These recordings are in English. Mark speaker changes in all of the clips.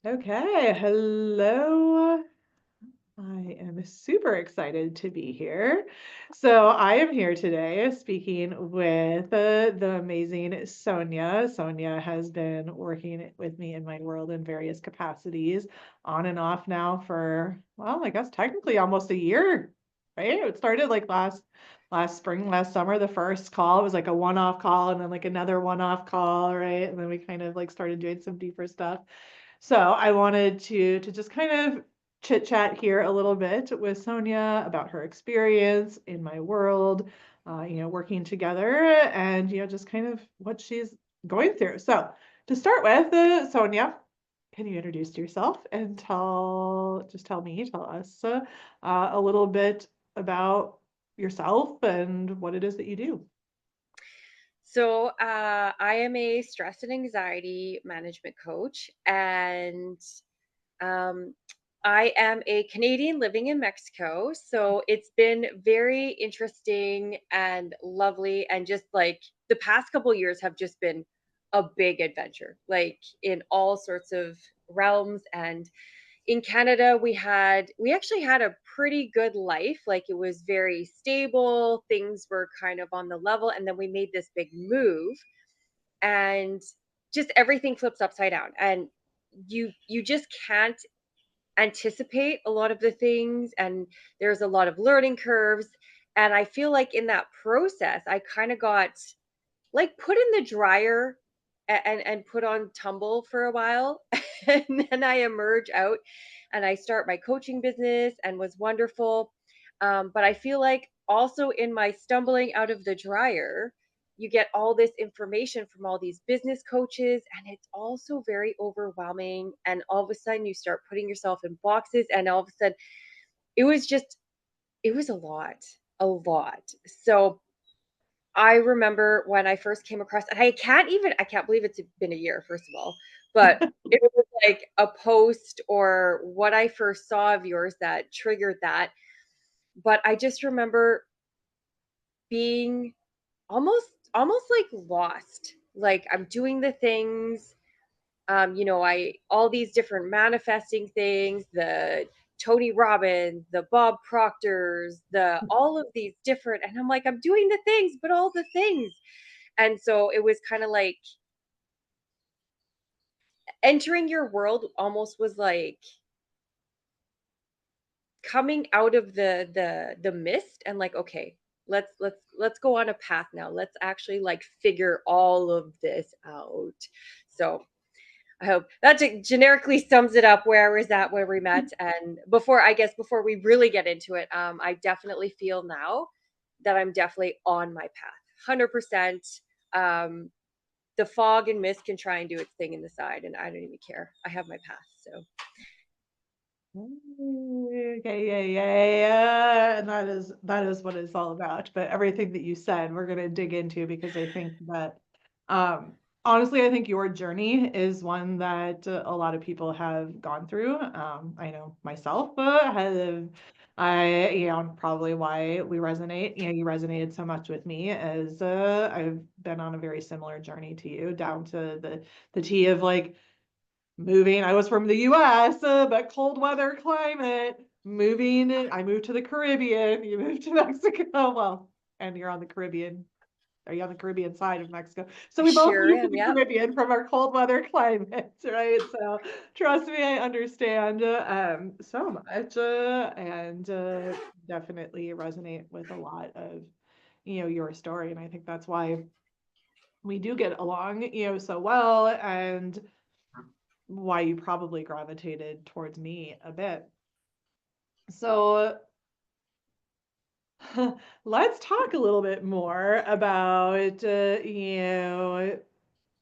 Speaker 1: Okay, hello. I am super excited to be here. So, I am here today speaking with the amazing Sonja. Sonja has been working with me in my world in various capacities, on and off now for, well, I guess technically almost a year, right? It started like last spring, last summer, the first call. It was like a one-off call and then like another one-off call, right? And then we kind of like started doing some deeper stuff. So I wanted to just kind of chit chat here a little bit with Sonia about her experience in my world, working together and, just kind of what she's going through. So to start with, Sonia, can you introduce yourself and tell us a little bit about yourself and what it is that you do?
Speaker 2: I am a stress and anxiety management coach, and um, I am a Canadian living in Mexico. So it's been very interesting and lovely, and just like the past couple years have just been a big adventure, like in all sorts of realms. And in Canada, we actually had a pretty good life. Like it was very stable, things were kind of on the level, and then we made this big move and just everything flips upside down. And you just can't anticipate a lot of the things, and there's a lot of learning curves. And I feel like in that process, I kind of got like put in the dryer and put on tumble for a while. And then I emerge out and I start my coaching business and was wonderful. But I feel like also in my stumbling out of the dryer, you get all this information from all these business coaches, and it's also very overwhelming. And all of a sudden, you start putting yourself in boxes, and all of a sudden, it was just, it was a lot, a lot. So I remember when I first came across, and I can't believe it's been a year, first of all, but it was like a post or what I first saw of yours that triggered that. But I just remember being almost like lost. Like I'm doing the things, I all these different manifesting things, the Tony Robbins, the Bob Proctors, the all of these different, and I'm like, I'm doing the things, but all the things. And so it was kind of like entering your world almost was like coming out of the mist, and like, okay, let's go on a path now. Let's actually like figure all of this out. So I hope that generically sums it up where I was at, where we met. And before we really get into it, I definitely feel now that I'm definitely on my path, 100%. Um, the fog and mist can try and do its thing in the side, and I don't even care. I have my path. So
Speaker 1: Okay, yeah. And that is what it's all about. But everything that you said, we're gonna dig into because I think that honestly, I think your journey is one that a lot of people have gone through. I know myself probably why we resonate. You resonated so much with me as I've been on a very similar journey to you, down to the T of like moving. I was from the US, but cold weather climate. I moved to the Caribbean. You moved to Mexico. Well, and you're on the Caribbean. Are you on the Caribbean side of Mexico? So
Speaker 2: I
Speaker 1: we both
Speaker 2: sure
Speaker 1: moved to
Speaker 2: am.
Speaker 1: the
Speaker 2: Yep.
Speaker 1: Caribbean from our cold weather climate, right? So trust me, I understand so much, and definitely resonate with a lot of your story, and I think that's why we do get along so well, and why you probably gravitated towards me a bit. So let's talk a little bit more about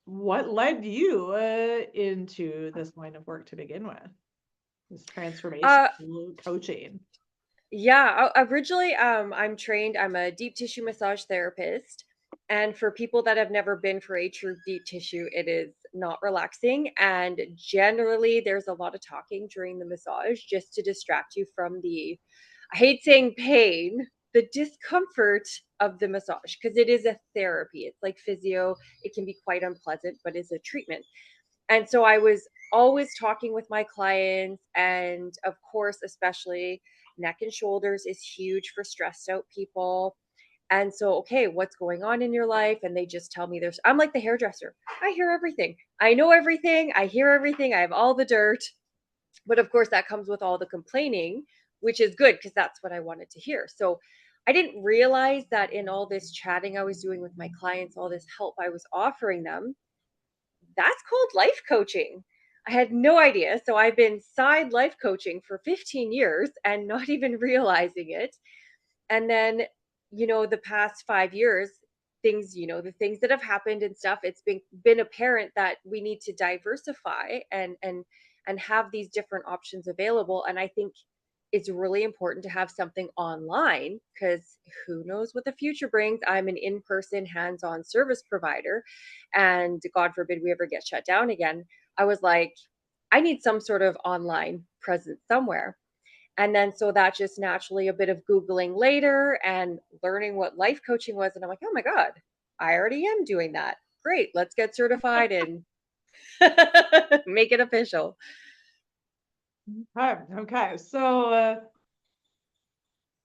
Speaker 1: what led you into this line of work to begin with, this transformation
Speaker 2: Uh,
Speaker 1: coaching.
Speaker 2: Yeah, originally, I'm a deep tissue massage therapist. And for people that have never been for a true deep tissue, it is not relaxing. And generally, there's a lot of talking during the massage just to distract you from I hate saying pain, the discomfort of the massage, because it is a therapy. It's like physio. It can be quite unpleasant, but it's a treatment. And so I was always talking with my clients. And of course, especially neck and shoulders is huge for stressed out people. And so, okay, what's going on in your life? And they just tell me I'm like the hairdresser. I hear everything. I know everything. I hear everything. I have all the dirt. But of course, that comes with all the complaining, which is good because that's what I wanted to hear. So I didn't realize that in all this chatting I was doing with my clients, all this help I was offering them, that's called life coaching. I had no idea. So I've been side life coaching for 15 years and not even realizing it. And then, the past 5 years, the things that have happened and stuff, it's been apparent that we need to diversify and have these different options available. And I think it's really important to have something online because who knows what the future brings. I'm an in-person hands-on service provider, and God forbid we ever get shut down again. I was like, I need some sort of online presence somewhere. And then so that just naturally a bit of Googling later and learning what life coaching was. And I'm like, oh my God, I already am doing that. Great. Let's get certified and make it official.
Speaker 1: Okay. Okay. So,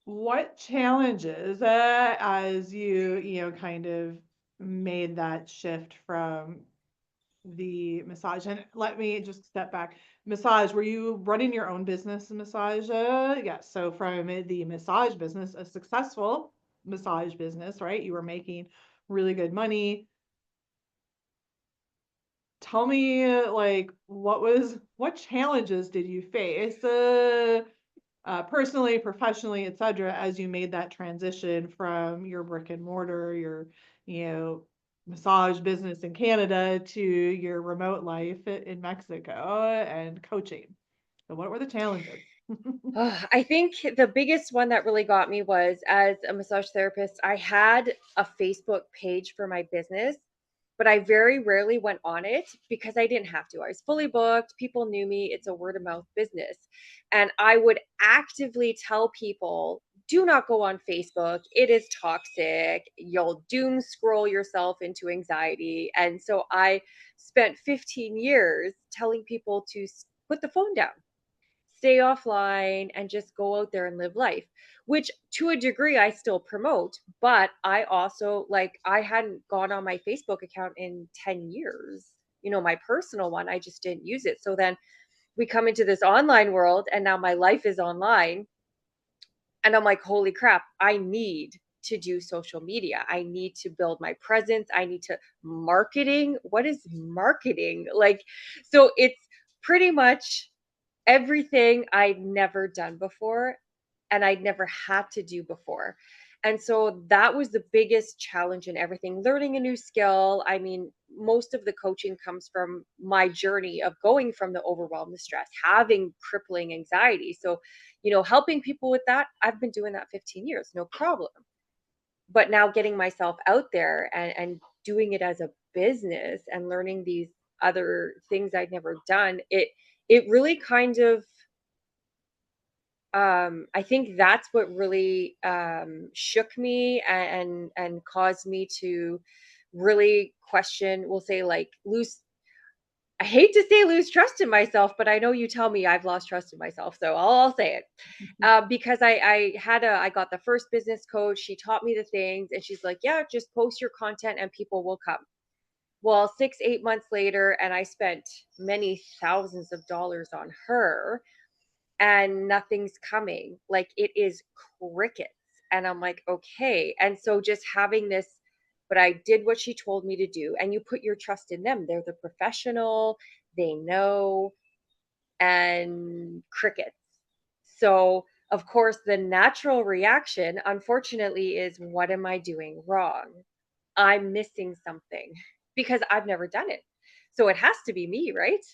Speaker 1: what challenges, as kind of made that shift from the massage? And let me just step back. Massage, were you running your own business in massage? Yes. So from the massage business, a successful massage business, right? You were making really good money. Tell me, like, what challenges did you face, personally, professionally, etc., as you made that transition from your brick and mortar, your, you know, massage business in Canada to your remote life in Mexico and coaching. So what were the challenges?
Speaker 2: I think the biggest one that really got me was as a massage therapist, I had a Facebook page for my business, but I very rarely went on it because I didn't have to. I was fully booked. People knew me. It's a word of mouth business. And I would actively tell people, do not go on Facebook. It is toxic. You'll doom scroll yourself into anxiety. And so I spent 15 years telling people to put the phone down, stay offline, and just go out there and live life, which to a degree I still promote. But I also, like, I hadn't gone on my Facebook account in 10 years, my personal one. I just didn't use it. So then we come into this online world, and now my life is online. And I'm like, holy crap, I need to do social media. I need to build my presence. I need to marketing. What is marketing? Like, so it's pretty much everything I'd never done before and I'd never had to do before. And so that was the biggest challenge in everything, learning a new skill. I mean, most of the coaching comes from my journey of going from the overwhelm, the stress, having crippling anxiety. So, helping people with that, I've been doing that 15 years, no problem. But now getting myself out there and doing it as a business and learning these other things I'd never done, it really kind of I think that's what really shook me and caused me to really question, we'll say, like, lose, I hate to say lose trust in myself, but I know you tell me I've lost trust in myself, so I'll say it. Because I got the first business coach. She taught me the things, and she's like, yeah, just post your content and people will come. Well, 6 8 months later, and I spent many thousands of dollars on her, and nothing's coming. Like, it is crickets. And I'm like, okay. And so just having this, but I did what she told me to do. And you put your trust in them. They're the professional, they know, and crickets. So, of course, the natural reaction, unfortunately, is what am I doing wrong? I'm missing something because I've never done it. So it has to be me, right?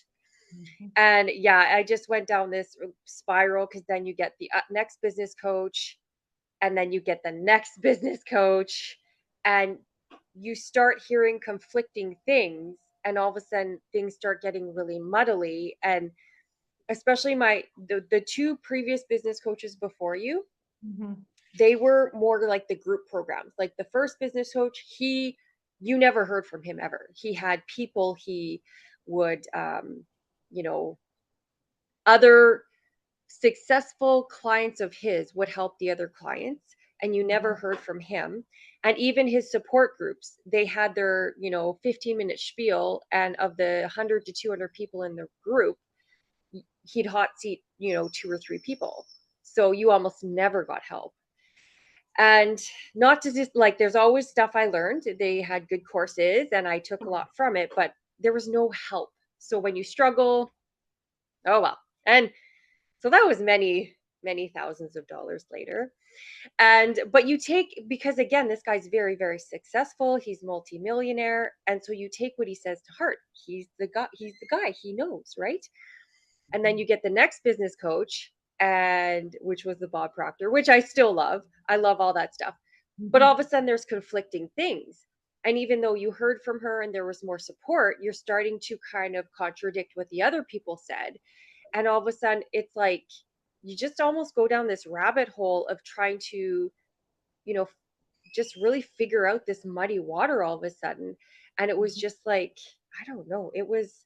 Speaker 1: Mhm.
Speaker 2: And yeah, I just went down this spiral because then you get the next business coach, and then you get the next business coach, and you start hearing conflicting things. And all of a sudden, things start getting really muddly. And especially the two previous business coaches before you,
Speaker 1: Mhm.
Speaker 2: they were more like the group programs. Like the first business coach, you never heard from him ever. He had people he would, you know, other successful clients of his would help the other clients, and you never
Speaker 1: Uh-huh.
Speaker 2: heard from him. And even his support groups, they had their, 15-minute spiel, and of the 100 to 200 people in the group, he'd hot seat, two or three people. So you almost never got help. And not to just like, there's always stuff I learned. They had good courses and I took a lot from it, but there was no help. So when you struggle, oh well. And so that was many, many thousands of dollars later. And but you take, because again, this guy's very, very successful. He's multimillionaire. And so you take what he says to heart. He's the guy. He knows, right? And then you get the next business coach, and which was the Bob Proctor, which I still love. I love all that stuff. But all of a sudden there's conflicting things. And even though you heard from her and there was more support, you're starting to kind of contradict what the other people said. And all of a sudden it's like you just almost go down this rabbit hole of trying to, you know, just really figure out this muddy water all of a sudden. And it was just like, I don't know, it was,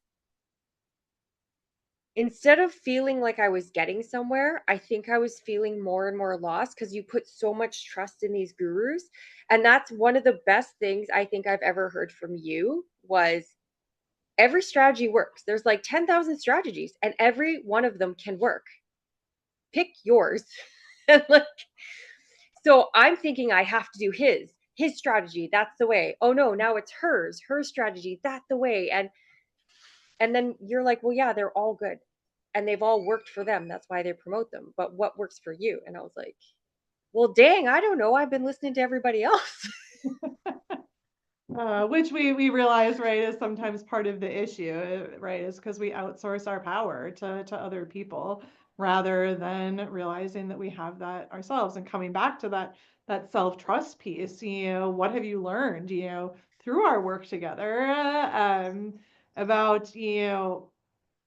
Speaker 2: instead of feeling like I was getting somewhere, I think I was feeling more and more lost because you put so much trust in these gurus. And that's one of the best things I think I've ever heard from you was every strategy works. There's like 10,000 strategies and every one of them can work. Pick yours. And like, so I'm thinking I have to do his strategy. That's the way. Oh no, now it's her strategy. That's the way. And then you're like, well, yeah, they're all good and they've all worked for them. That's why they promote them. But what works for you? And I was like, well, dang, I don't know. I've been listening to everybody else.
Speaker 1: Which we realize, right, is sometimes part of the issue, right, is because we outsource our power to other people rather than realizing that we have that ourselves and coming back to that self-trust piece. What have you learned, through our work together, about,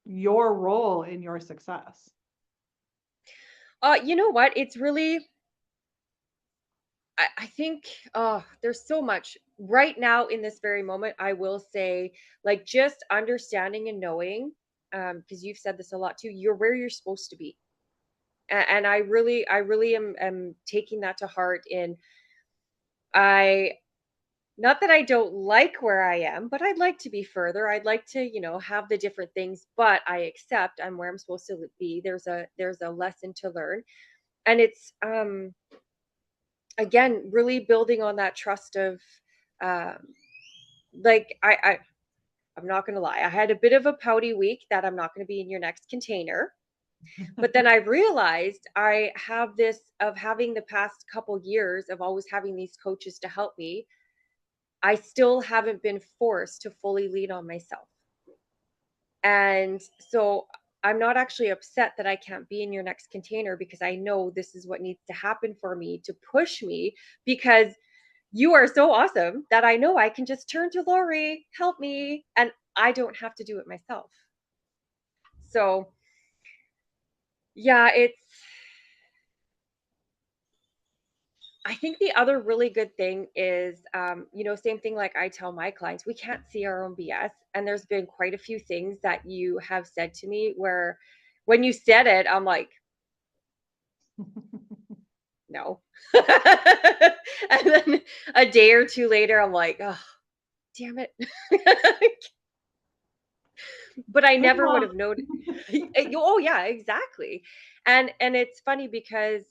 Speaker 1: your role in your success?
Speaker 2: You know what? It's really, I think, there's so much right now in this very moment. I will say, like, just understanding and knowing, because you've said this a lot too, you're where you're supposed to be. And I really am taking that to heart. In I Not that I don't like where I am, but I'd like to be further. I'd like to, have the different things, but I accept I'm where I'm supposed to be. There's a lesson to learn. And it's again really building on that trust of um like I'm not going to lie. I had a bit of a pouty week that I'm not going to be in your next container. But then I realized I have this of having the past couple years of always having these coaches to help me. I still haven't been forced to fully lean on myself. And so I'm not actually upset that I can't be in your next container because I know this is what needs to happen for me to push me, because you are so awesome that I know I can just turn to Lori, help me, and I don't have to do it myself. So, yeah, I think the other really good thing is, same thing like I tell my clients, we can't see our own BS. And there's been quite a few things that you have said to me where when you said it, I'm like, no. And then a day or two later, I'm like, oh, damn it. But I never would
Speaker 1: Well,
Speaker 2: have known. Oh yeah, exactly. And it's funny because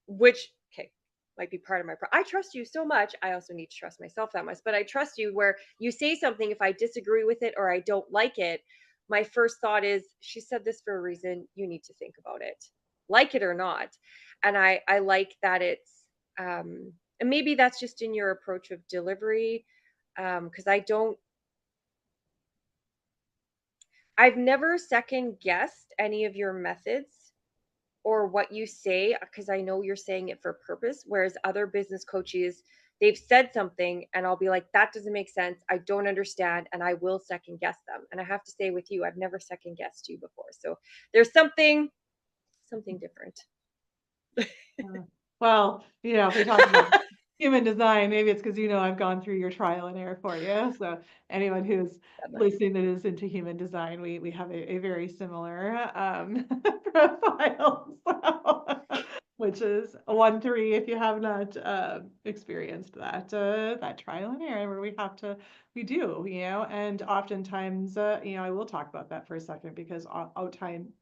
Speaker 2: which okay, might be part of my I trust you so much. I also need to trust myself that much, but I trust you where you say something, if I disagree with it or I don't like it, my first thought is she said this for a reason, you need to think about it. Like it or not. And I like that it's and maybe that's just in your approach of delivery, because I've never second guessed any of your methods or what you say because I know you're saying it for purpose. Whereas other business coaches, they've said something and I'll be like, that doesn't make sense. I don't understand. And I will second guess them. And I have to say with you, I've never second guessed you before. So there's something different.
Speaker 1: well, if we talk about human design. Maybe it's because I've gone through your trial and error for you. So anyone who's listening that is into human design, we have a very similar profile. So, which is 1-3 if you have not experienced that trial and error where we do, and oftentimes, I will talk about that for a second because oftentimes,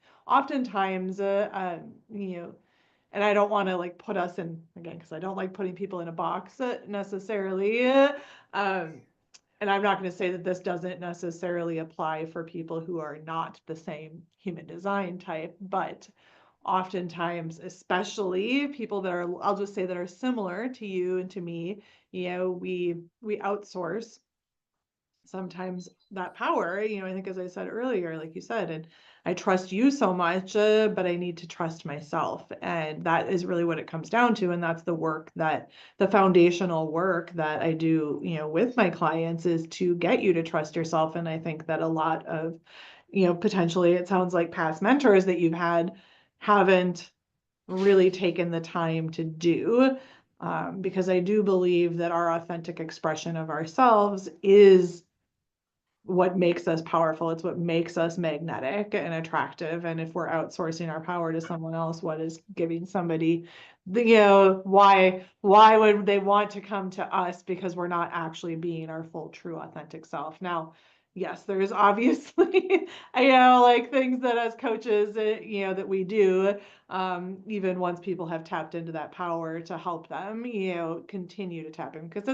Speaker 1: and I don't want to like put us in again because I don't like putting people in a box necessarily. Um, and I'm not going to say that this doesn't necessarily apply for people who are not the same human design type, but oftentimes, especially people that are, I'll just say that are similar to you and to me, we outsource sometimes that power, I think as I said earlier, like you said, and I trust you so much, but I need to trust myself. And that is really what it comes down to. And that's the foundational work that I do, with my clients is to get you to trust yourself. And I think that a lot of, potentially it sounds like past mentors that you've had haven't really taken the time to do. Because I do believe that our authentic expression of ourselves is what makes us powerful. It's what makes us magnetic and attractive. And if we're outsourcing our power to someone else, what is giving somebody why would they want to come to us because we're not actually being our full, true, authentic self? Now, yes, there's obviously, like things that as coaches, that we do, even once people have tapped into that power to help them, continue to tap in because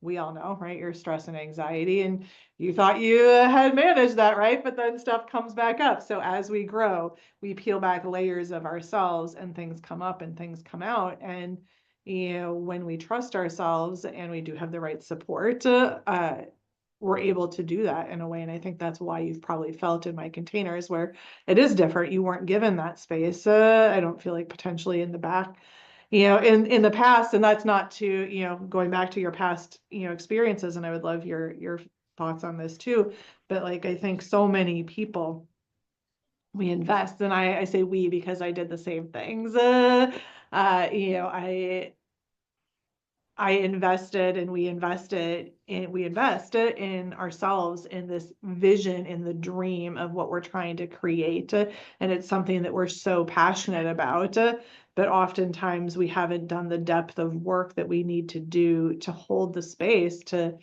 Speaker 1: we all know, right? Your stress and anxiety, and you thought you had managed that, right? But then stuff comes back up. So as we grow, we peel back layers of ourselves and things come up and things come out. And, when we trust ourselves and we do have the right support, we're able to do that in a way. And I think that's why you've probably felt in my containers where it is different. You weren't given that space. I don't feel like potentially in the back, in the past, and that's not to, going back to your past, experiences. And I would love your thoughts on this too. But like, I think so many people, we invest, and I say we because I did the same things. I invested and we invest in ourselves, in this vision, in the dream of what we're trying to create. And it's something that we're so passionate about. But oftentimes we haven't done the depth of work that we need to do to hold the space to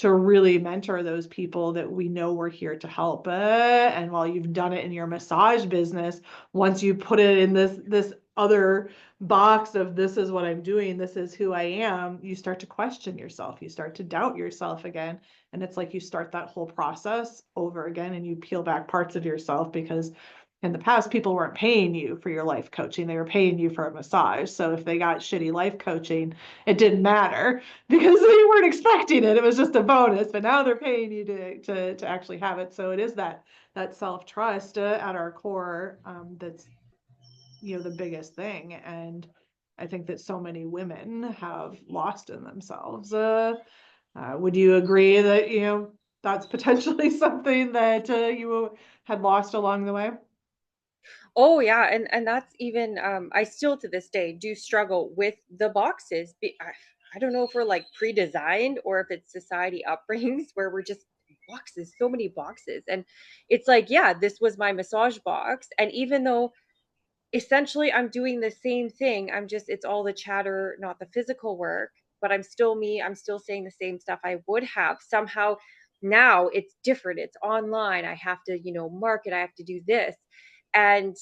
Speaker 1: really mentor those people that we know we're here to help. And while you've done it in your massage business, once you put it in this other box of this is what I'm doing, this is who I am, you start to question yourself, you start to doubt yourself again. And it's like you start that whole process over again and you peel back parts of yourself because in the past, people weren't paying you for your life coaching. They were paying you for a massage. So if they got shitty life coaching, it didn't matter because they weren't expecting it. It was just a bonus. But now they're paying you to actually have it. So it is that self-trust at our core, that's the biggest thing. And I think that so many women have lost in themselves. Would you agree that that's potentially something that you had lost along the way?
Speaker 2: Oh yeah, and that's even I still to this day do struggle with the boxes. I don't know if we're like pre-designed or if it's society upbringings where we're just boxes, so many boxes. And it's like, yeah, this was my massage box. And even though essentially I'm doing the same thing, it's all the chatter, not the physical work, but I'm still me, I'm still saying the same stuff I would have. Somehow now it's different. It's online. I have to, market, I have to do this. And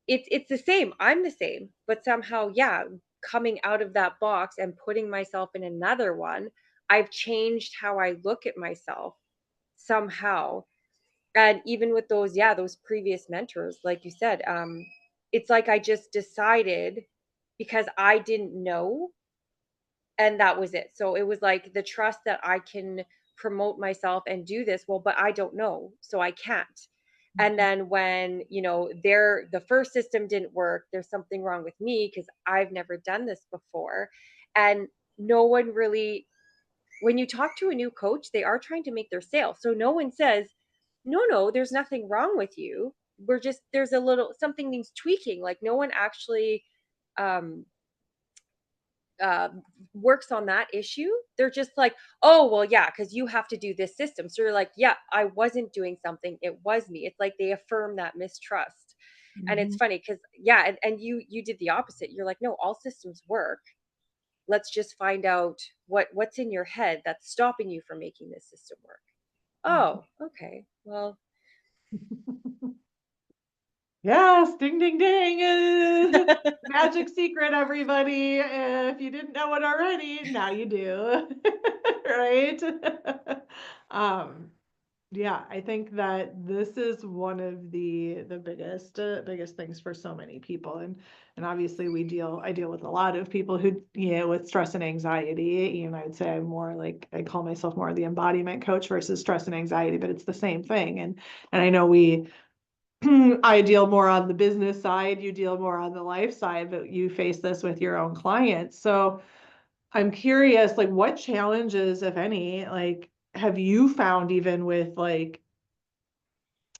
Speaker 2: it's the same. I'm the same, but somehow, yeah, coming out of that box and putting myself in another one, I've changed how I look at myself somehow. And even with those, yeah, those previous mentors, like you said, it's like I just decided because I didn't know, and that was it. So it was like the trust that I can promote myself and do this. Well, but I don't know, so I can't. And then when, the first system didn't work, there's something wrong with me because I've never done this before. And no one really, when you talk to a new coach, they are trying to make their sale. So no one says, no, no, there's nothing wrong with you. There's a little something needs tweaking. Like no one actually um uh, works on that issue, they're just like, oh, well, yeah, because you have to do this system. So you're like, yeah, I wasn't doing something. It was me. It's like they affirm that mistrust. And it's
Speaker 1: Mhm.
Speaker 2: funny because, yeah, and you did the opposite. You're like, no, all systems work. Let's just find out what's in your head that's stopping you from making this system work. Oh, okay. Well,
Speaker 1: Yes, ding, ding, ding. Magic secret, everybody. If you didn't know it already, now you do. Right? Um, yeah, I think that this is one of the biggest things for so many people. And obviously I deal with a lot of people who, with stress and anxiety. I'd say I'm more like, I call myself more the embodiment coach versus stress and anxiety, but it's the same thing. And I know I deal more on the business side, you deal more on the life side, but you face this with your own clients. So I'm curious, like, what challenges, if any, like, have you found even with like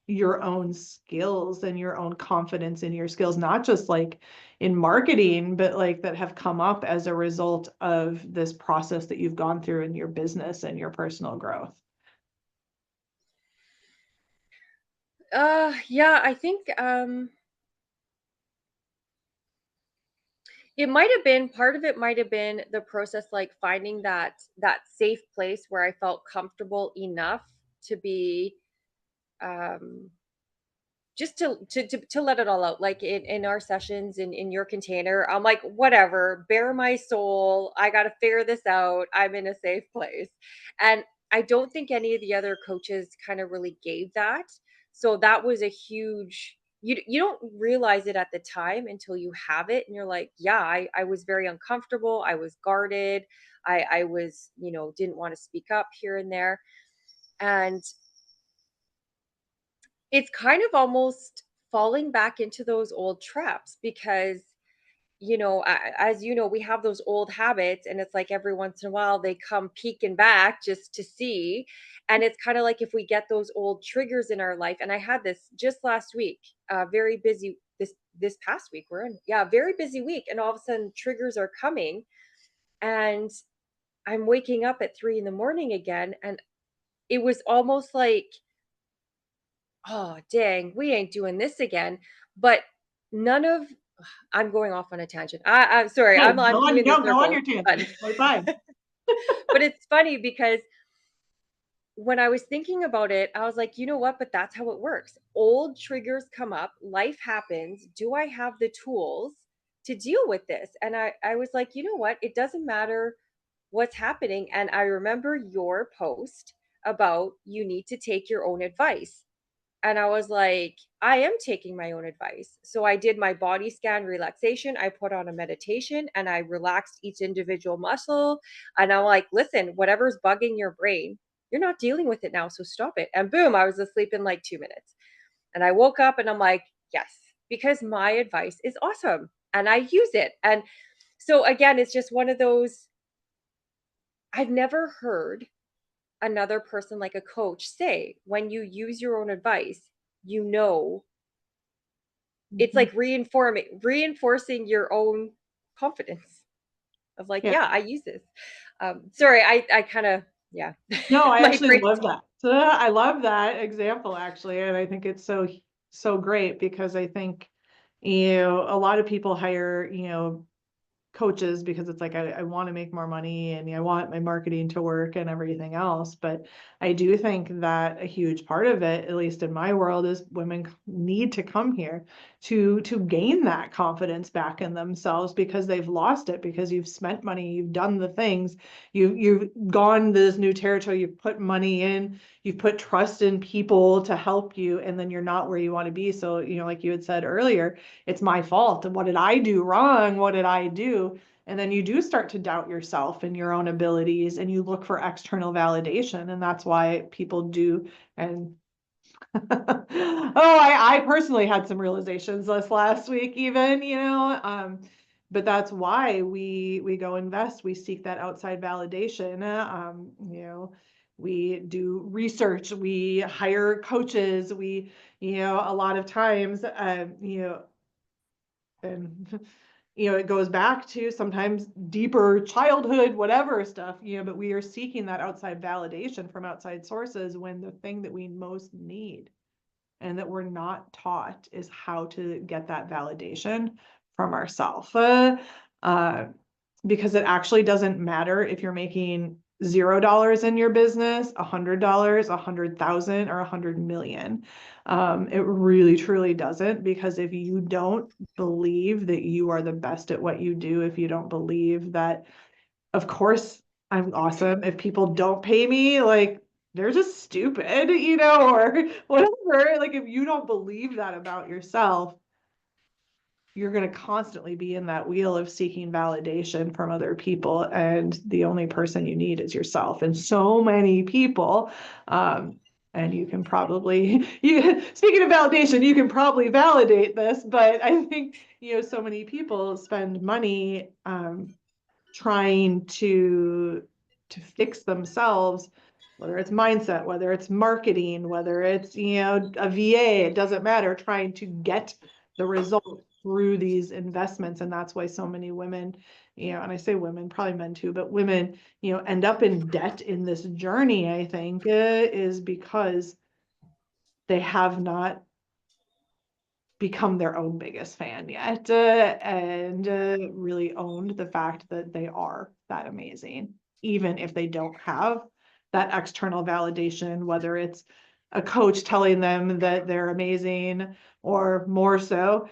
Speaker 1: your own skills and your own confidence in your skills, not just like in marketing, but like that have come up as a result of this process that you've gone through in your business and your personal growth?
Speaker 2: yeah, I think it might have been part of it might have been the process, like finding that safe place where I felt comfortable enough to be um just to let it all out, like in our sessions in your container. I'm like, whatever, bare my soul, I got to figure this out, I'm in a safe place. And I don't think any of the other coaches kind of really gave that. So that was a huge, you don't realize it at the time until you have it and you're like, yeah, I was very uncomfortable, I was guarded, I was, didn't want to speak up here and there. And it's kind of almost falling back into those old traps because, as you know, we have those old habits, and it's like every once in a while they come peeking back just to see. And it's kind of like if we get those old triggers in our life. And I had this just last week, very busy this past week. We're in, yeah, very busy week, and all of a sudden triggers are coming, and I'm waking up at 3 in the morning again, and it was almost like, oh, dang, we ain't doing this again. But none of I'm going off on a tangent. I'm sorry.
Speaker 1: Hey,
Speaker 2: I'm doing the
Speaker 1: go on
Speaker 2: circle,
Speaker 1: your
Speaker 2: but
Speaker 1: tangent. Right, fine.
Speaker 2: but it's funny because when I was thinking about it, I was like, you know what? But that's how it works. Old triggers come up, life happens. Do I have the tools to deal with this? And I was like, you know what? It doesn't matter what's happening. And I remember your post about you need to take your own advice. And I was like, I am taking my own advice. So I did my body scan relaxation. I put on a meditation and I relaxed each individual muscle. And I'm like, listen, whatever's bugging your brain, you're not dealing with it now. So stop it. And boom, I was asleep in like 2 minutes. And I woke up and I'm like, yes, because my advice is awesome and I use it. And so again, it's just one of those, I've never heard another person like a coach say, when you use your own advice, you know it's
Speaker 1: Mhm.
Speaker 2: like reinforcing your own confidence of like,
Speaker 1: Yeah.
Speaker 2: yeah, I use this. Sorry, I kind of, yeah,
Speaker 1: No, I
Speaker 2: my
Speaker 1: actually
Speaker 2: brain.
Speaker 1: love that. So I love that example actually, and I think it's so great because I think a lot of people hire coaches because it's like I want to make more money and I want my marketing to work and everything else. But I do think that a huge part of it, at least in my world, is women need to come here to gain that confidence back in themselves because they've lost it because you've spent money, you've done the things, you've gone this new territory, you've put money in, you've put trust in people to help you, and then you're not where you want to be. So, like you had said earlier, it's my fault. And what did I do wrong? What did I do? And then you do start to doubt yourself and your own abilities and you look for external validation. And that's why people do. And I personally had some realizations this last week, even, but that's why we go invest. We seek that outside validation. We do research, we hire coaches, a lot of times, and it goes back to sometimes deeper childhood, whatever stuff, but we are seeking that outside validation from outside sources when the thing that we most need and that we're not taught is how to get that validation from ourselves. Because it actually doesn't matter if you're making $0 in your business, $100, 100,000, or 100 million. It really truly doesn't, because if you don't believe that you are the best at what you do, if you don't believe that, of course, I'm awesome. If people don't pay me, like, they're just stupid, or whatever. Like, if you don't believe that about yourself, you're going to constantly be in that wheel of seeking validation from other people. And the only person you need is yourself. And so many people, and you can probably, speaking of validation, you can probably validate this, but I think, so many people spend money, trying to fix themselves, whether it's mindset, whether it's marketing, whether it's, a VA, it doesn't matter, trying to get the result through these investments. And that's why so many women, and I say women, probably men too, but women, end up in debt in this journey, I think, is because they have not become their own biggest fan yet, and really owned the fact that they are that amazing, even if they don't have that external validation, whether it's a coach telling them that they're amazing, or more so,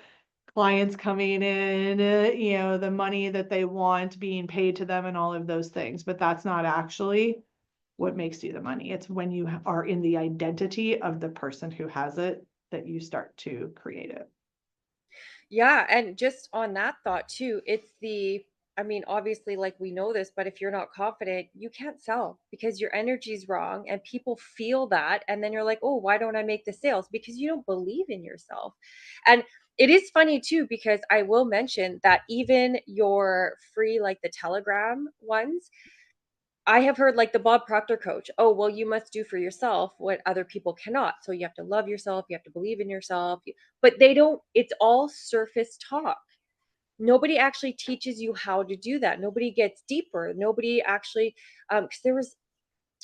Speaker 1: clients coming in, the money that they want being paid to them and all of those things. But that's not actually what makes you the money. It's when you are in the identity of the person who has it that you start to create it.
Speaker 2: Yeah, and just on that thought too, I mean, obviously, like we know this, but if you're not confident, you can't sell because your energy's wrong and people feel that. And then you're like, oh, why don't I make the sales? Because you don't believe in yourself. And it is funny too, because I will mention that even your free, like the Telegram ones, I have heard like the Bob Proctor coach, oh, well, you must do for yourself what other people cannot. So you have to love yourself, you have to believe in yourself. But they don't, it's all surface talk. Nobody actually teaches you how to do that. Nobody gets deeper. Nobody actually, because there was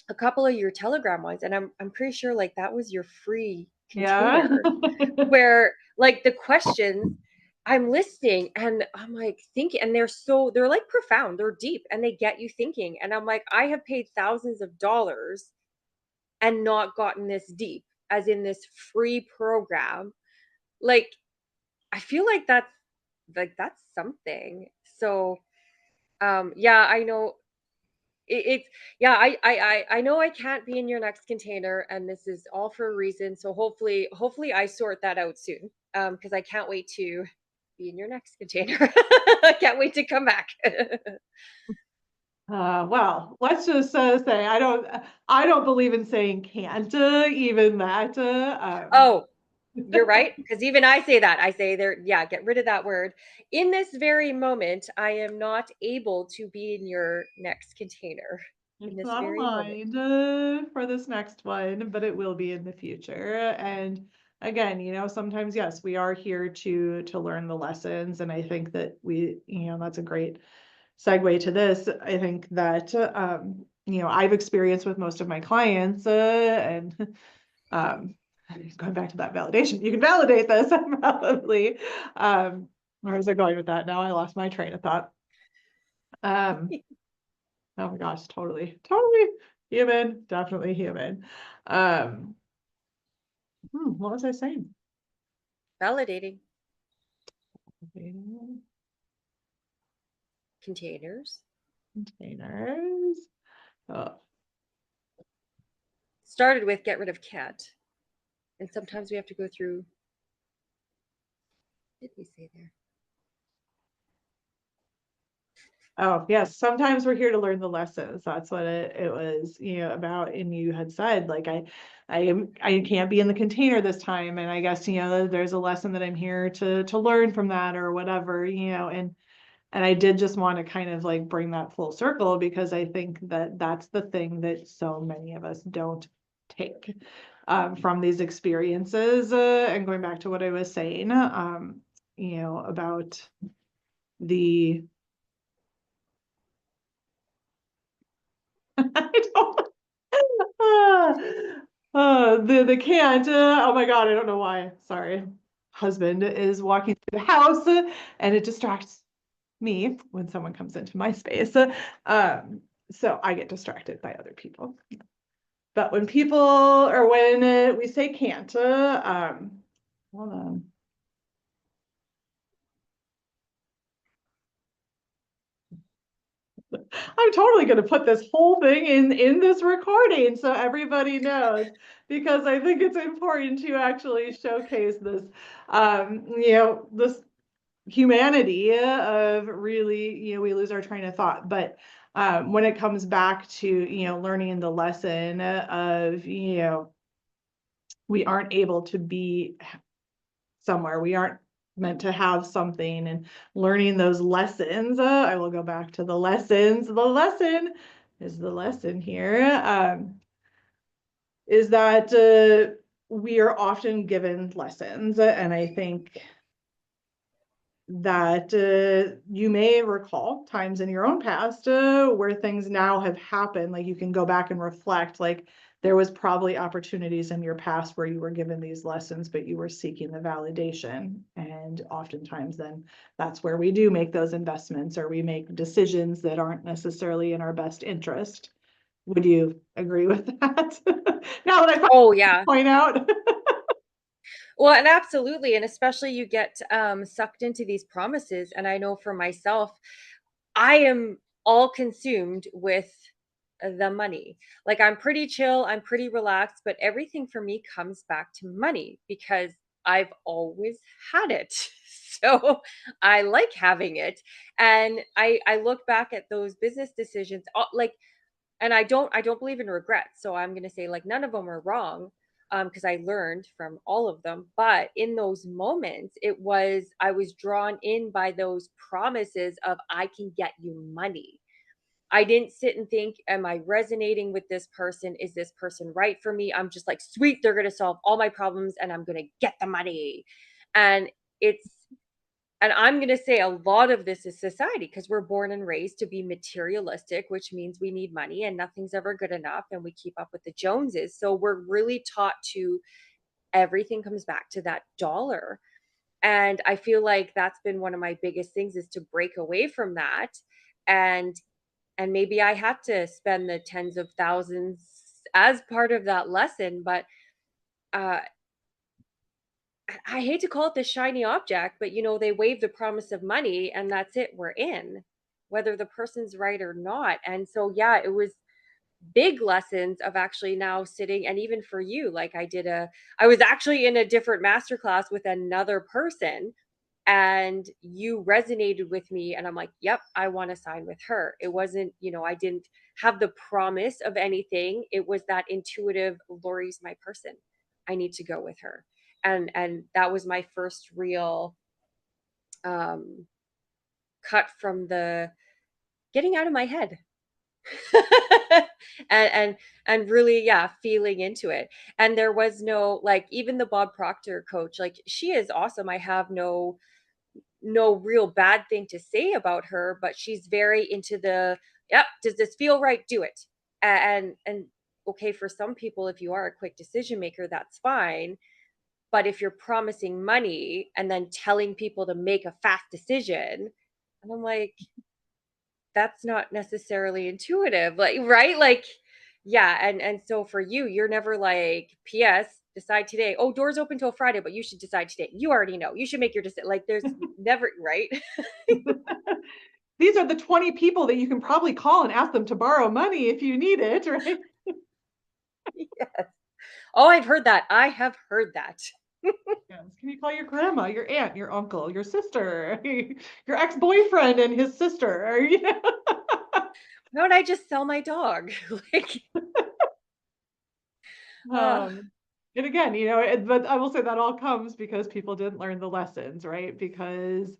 Speaker 2: a couple of your Telegram ones, and I'm pretty sure like that was your free
Speaker 1: Yeah.
Speaker 2: container where like the questions I'm listening and I'm like thinking, and they're like profound, they're deep, and they get you thinking. And I'm like, I have paid thousands of dollars and not gotten this deep as in this free program. Like, I feel like that's something. So yeah, I know it's yeah, I know I can't be in your next container, and this is all for a reason. So hopefully I sort that out soon. Because I can't wait to be in your next container. I can't wait to come back.
Speaker 1: Well, let's just say I don't believe in saying can't, even that.
Speaker 2: Oh, you're right. Because even I say that. I say there, yeah, get rid of that word. In this very moment, I am not able to be in your next container. In
Speaker 1: It's
Speaker 2: this
Speaker 1: not
Speaker 2: very moment.
Speaker 1: aligned, for this next one, but it will be in the future. And again, sometimes, yes, we are here to learn the lessons, and I think that that's a great segue to this. I think that I've experienced with most of my clients, and um, going back to that validation, you can validate this probably. Where was I going with that? Now I lost my train of thought. Um, oh my gosh, totally human, definitely human. Um, what was I saying?
Speaker 2: Validating containers.
Speaker 1: Containers. Oh,
Speaker 2: Started with get rid of can't. And sometimes we have to go through, what did we say there?
Speaker 1: oh, yes. Sometimes we're here to learn the lessons. That's what it was, about. And you had said, like, I can't be in the container this time. And I guess, there's a lesson that I'm here to learn from that, or whatever, and I did just want to kind of like bring that full circle, because I think that that's the thing that so many of us don't take, from these experiences. And going back to what I was saying, about the I don't the can't oh my God, I don't know why, sorry, husband is walking through the house and it distracts me when someone comes into my space. So I get distracted by other people. But when people, or when we say can't, hold on. I'm totally going to put this whole thing in this recording so everybody knows, because I think it's important to actually showcase this, this humanity of really, we lose our train of thought. But when it comes back to, learning the lesson of, we aren't able to be somewhere, we aren't meant to have something, and learning those lessons, I will go back to the lessons. The lesson is the lesson here, is that we are often given lessons. And I think that you may recall times in your own past where things now have happened, like you can go back and reflect, like there was probably opportunities in your past where you were given these lessons, but you were seeking the validation. And oftentimes then that's where we do make those investments, or we make decisions that aren't necessarily in our best interest. Would you agree with that? Now that I
Speaker 2: Oh, yeah.
Speaker 1: point out.
Speaker 2: Well, and absolutely, and especially you get sucked into these promises. And I know for myself, I am all consumed with the money. Like I'm pretty chill, I'm pretty relaxed, but everything for me comes back to money because I've always had it. So I like having it. And I look back at those business decisions, like, and I don't believe in regrets. So I'm going to say like none of them are wrong, because I learned from all of them. But in those moments, I was drawn in by those promises of I can get you money. I didn't sit and think, am I resonating with this person? Is this person right for me? I'm just like, sweet, they're going to solve all my problems and I'm going to get the money. And it's and I'm going to say a lot of this is society, because we're born and raised to be materialistic, which means we need money and nothing's ever good enough and we keep up with the Joneses. So we're really taught to everything comes back to that dollar. And I feel like that's been one of my biggest things, is to break away from that. And maybe I had to spend the tens of thousands as part of that lesson, but uh I hate to call it the shiny object, but they wave the promise of money and that's it, we're in, whether the person's right or not. And so, yeah, it was big lessons of actually now sitting, and even for you, like I was actually in a different masterclass with another person and you resonated with me and I'm like, yep, I want to sign with her. It wasn't, I didn't have the promise of anything. It was that intuitive, Lori's my person, I need to go with her. And that was my first real um cut from the getting out of my head. and and really, yeah, feeling into it. And there was no, like, even the Bob Proctor coach, like, she is awesome. I have no real bad thing to say about her, but she's very into the, yep, does this feel right? Do it. And okay, for some people, if you are a quick decision maker, that's fine. But if you're promising money and then telling people to make a fast decision, and I'm like, that's not necessarily intuitive, like, right? Like, yeah, and so for you, you're never like, PS, decide today. Oh, doors open till Friday, but you should decide today. You already know. You should make your decision. Like, there's never, right?
Speaker 1: These are the 20 people that you can probably call and ask them to borrow money if you need it, right?
Speaker 2: Yes. Oh, I've heard that. I have heard that.
Speaker 1: Yes. Can you call your grandma, your aunt, your uncle, your sister, your ex-boyfriend and his sister? Or,
Speaker 2: Why don't I just sell my dog? Like, uh,
Speaker 1: and again, but I will say that all comes because people didn't learn the lessons, right? Because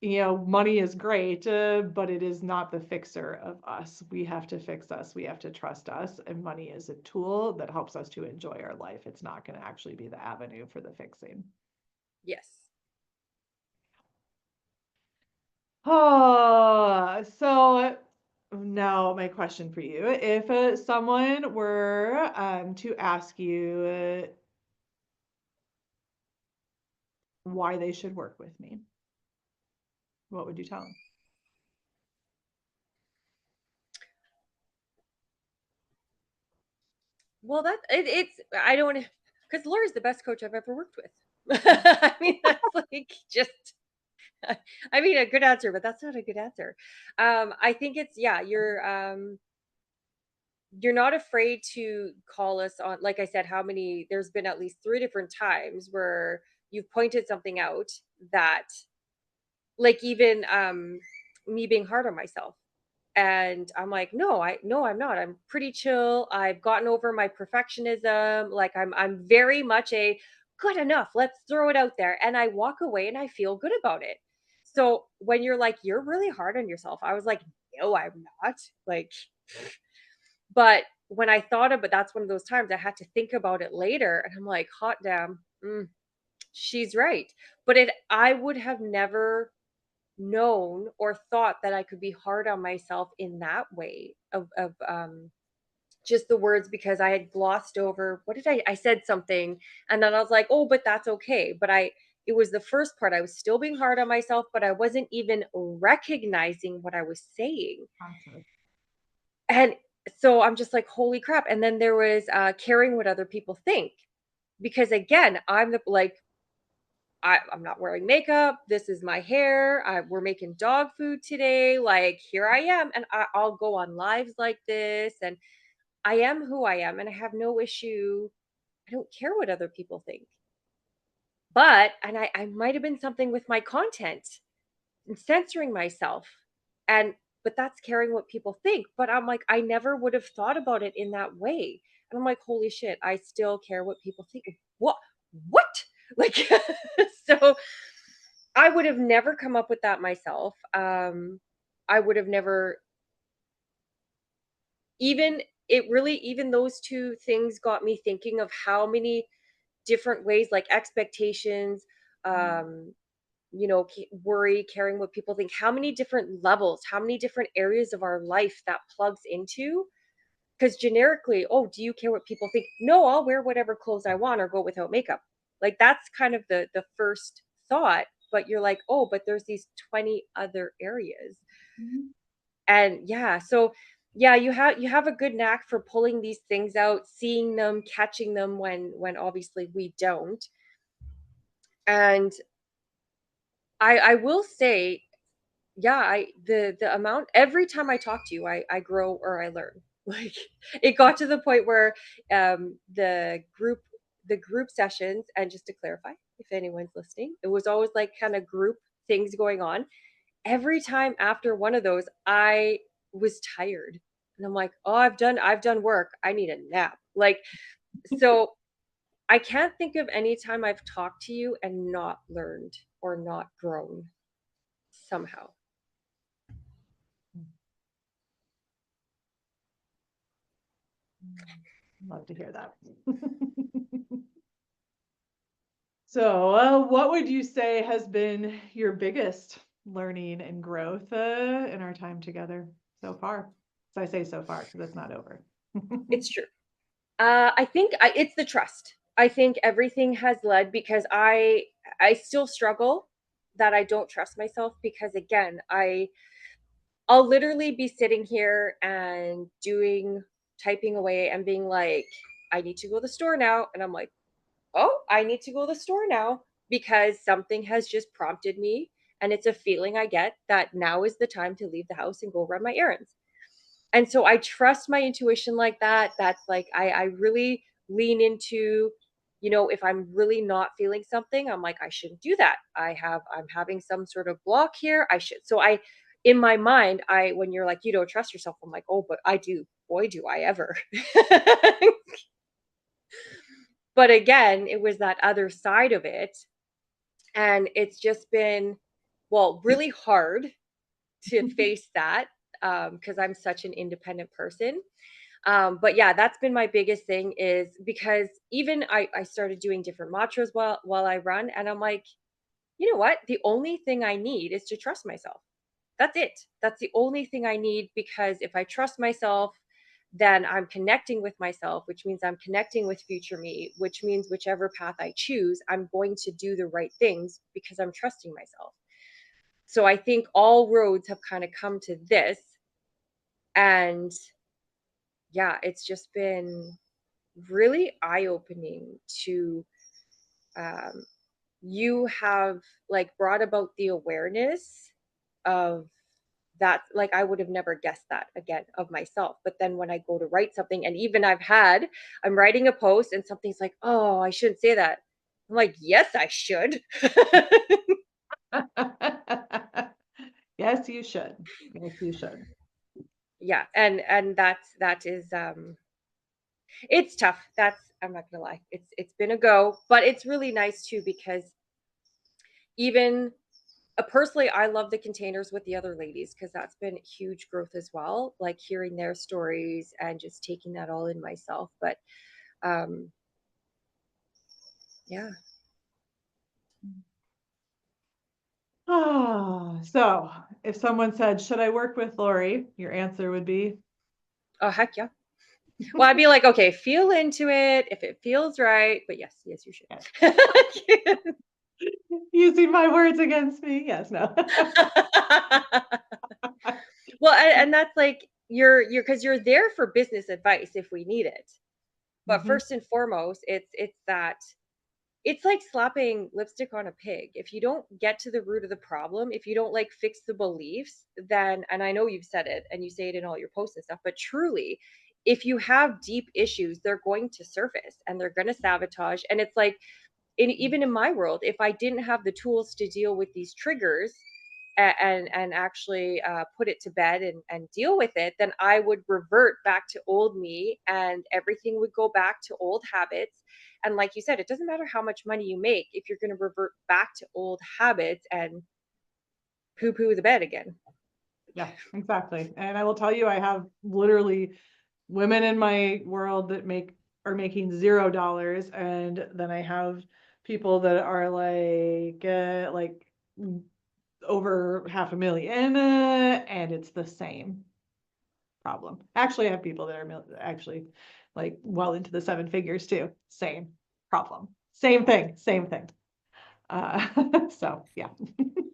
Speaker 1: money is great, but it is not the fixer of us. We have to fix us. We have to trust us. And money is a tool that helps us to enjoy our life. It's not going to actually be the avenue for the fixing.
Speaker 2: yes.
Speaker 1: Oh, so now my question for you, if someone were to ask you why they should work with me, what would you tell them?
Speaker 2: Well, it's I don't because Laura's the best coach I've ever worked with. I mean, that's like just I mean a good answer, but that's not a good answer. I think it's yeah, you're not afraid to call us on, like I said, how many there's been at least three different times where you've pointed something out that like even me being hard on myself. And I'm like, no, I'm not. I'm pretty chill. I've gotten over my perfectionism. Like I'm very much a good enough. Let's throw it out there. And I walk away and I feel good about it. So when you're like, you're really hard on yourself, I was like, no, I'm not. Like, but when I thought of it, that's one of those times I had to think about it later. And I'm like, hot damn, she's right. But I would have never known or thought that I could be hard on myself in that way of just the words, because I had glossed over what did I said something, and then I was like, "Oh, but that's okay." But it was the first part. I was still being hard on myself, but I wasn't even recognizing what I was saying.
Speaker 1: Awesome.
Speaker 2: And so I'm just like, "Holy crap." And then there was caring what other people think, because again, I'm the like I'm not wearing makeup. This is my hair. We're making dog food today. Like, here I am. And I'll go on lives like this. And I am who I am. And I have no issue. I don't care what other people think. But, and I might have been something with my content and censoring myself. And, but that's caring what people think. But I'm like, I never would have thought about it in that way. And I'm like, holy shit, I still care what people think. What? What? Like, so I would have never come up with that myself. I would have never even it really even those two things got me thinking of how many different ways, like expectations, um, worry, caring what people think, how many different levels, how many different areas of our life that plugs into. Because generically, oh, do you care what people think? No, I'll wear whatever clothes I want or go without makeup. Like that's kind of the first thought, but you're like, oh, but there's these 20 other areas.
Speaker 1: Mhm.
Speaker 2: And yeah, so yeah, you have a good knack for pulling these things out, seeing them, catching them when obviously we don't. And I will say, yeah, the amount every time I talk to you, I grow or I learn. Like it got to the point where the group sessions, and just to clarify, if anyone's listening, it was always like kind of group things going on. Every time after one of those, I was tired. And I'm like, "Oh, I've done work. I need a nap." Like, so I can't think of any time I've talked to you and not learned or not grown somehow.
Speaker 1: Love to hear that. So, what would you say has been your biggest learning and growth in our time together so far? So I say so far because it's not over.
Speaker 2: It's true. I think it's the trust. I think everything has led because I still struggle that I don't trust myself, because again, I'll literally be sitting here and doing typing away and being like, I need to go to the store now. And I'm like, oh, I need to go to the store now because something has just prompted me. And it's a feeling I get that now is the time to leave the house and go run my errands. And so I trust my intuition like that. That's like, I really lean into, if I'm really not feeling something, I'm like, I shouldn't do that. I'm having some sort of block here. I should. So in my mind, when you're like, you don't trust yourself, I'm like, oh, but I do. Boy, do I ever. But again, it was that other side of it. And it's just been, well, really hard to face that, because I'm such an independent person. But yeah, that's been my biggest thing, is because even I started doing different mantras while I run. And I'm like, you know what? The only thing I need is to trust myself. That's it. That's the only thing I need, because if I trust myself, then I'm connecting with myself, which means I'm connecting with future me, which means whichever path I choose, I'm going to do the right things because I'm trusting myself. So I think all roads have kind of come to this. And yeah, it's just been really eye opening to, um, you have like brought about the awareness of that. Like, I would have never guessed that again of myself. But then when I go to write something, and even I'm writing a post and something's like, oh, I shouldn't say that. I'm like, yes, I should.
Speaker 1: Yes, you should. Yes, you should.
Speaker 2: Yeah. And that is, it's tough. I'm not gonna lie. It's been a go, but it's really nice too, because even personally, I love the containers with the other ladies, because that's been huge growth as well, like hearing their stories and just taking that all in myself. But um yeah.
Speaker 1: So if someone said, should I work with Lori? Your answer would be,
Speaker 2: Oh, heck yeah. Well, I'd be like, okay, feel into it if it feels right. But yes, yes, you should.
Speaker 1: yes. Using my words against me. Yes, no.
Speaker 2: Well, and that's like, you're because you're there for business advice if we need it. But
Speaker 1: Mhm.
Speaker 2: first and foremost, it's like slapping lipstick on a pig. If you don't get to the root of the problem, if you don't like fix the beliefs, then, and I know you've said it and you say it in all your posts and stuff, but truly, if you have deep issues, they're going to surface and they're going to sabotage. And it's like, even in my world, if I didn't have the tools to deal with these triggers, and actually put it to bed and deal with it, then I would revert back to old me, and everything would go back to old habits. And like you said, it doesn't matter how much money you make if you're going to revert back to old habits and poo poo the bed again.
Speaker 1: Yeah, exactly. And I will tell you, I have literally women in my world that are making $0, and then I have people that are like over 500,000, and it's the same problem. Actually, I have people that are actually like well into the seven figures too. Same problem. Same thing. Same thing. So yeah.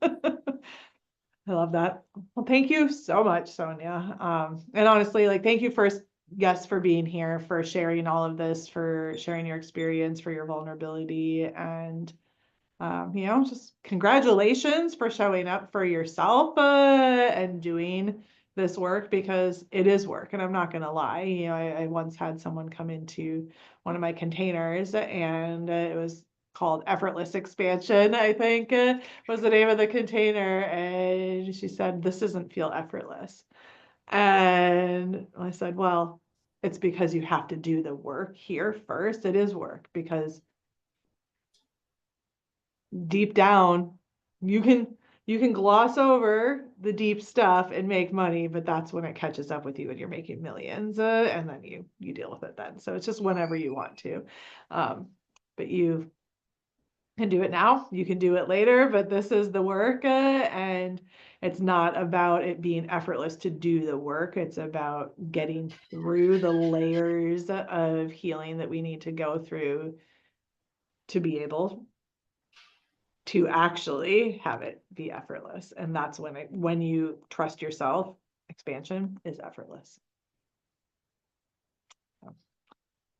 Speaker 1: I love that. Well, thank you so much, Sonja. And honestly, like, thank you first, yes, for being here, for sharing all of this, for sharing your experience, for your vulnerability, and just congratulations for showing up for yourself and doing this work, because it is work. And I'm not going to lie. I once had someone come into one of my containers, and it was called Effortless Expansion, I think was the name of the container. And she said, this doesn't feel effortless. And I said, well, it's because you have to do the work here first. It is work, because deep down, you can you can gloss over the deep stuff and make money, but that's when it catches up with you and you're making millions, and then you deal with it then. So it's just whenever you want to, but you can do it now. You can do it later, but this is the work, and it's not about it being effortless to do the work. It's about getting through the layers of healing that we need to go through to be able to actually have it be effortless. And that's when you trust yourself, expansion is effortless.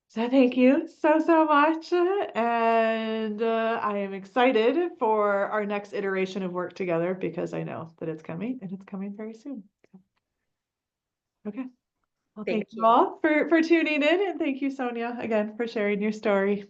Speaker 1: So thank you so, so much. And I am excited for our next iteration of work together, because I know that it's coming, and it's coming very soon. Okay. Well, thank
Speaker 2: Thank
Speaker 1: you
Speaker 2: you.
Speaker 1: all for tuning in. And thank you, Sonja, again, for sharing your story.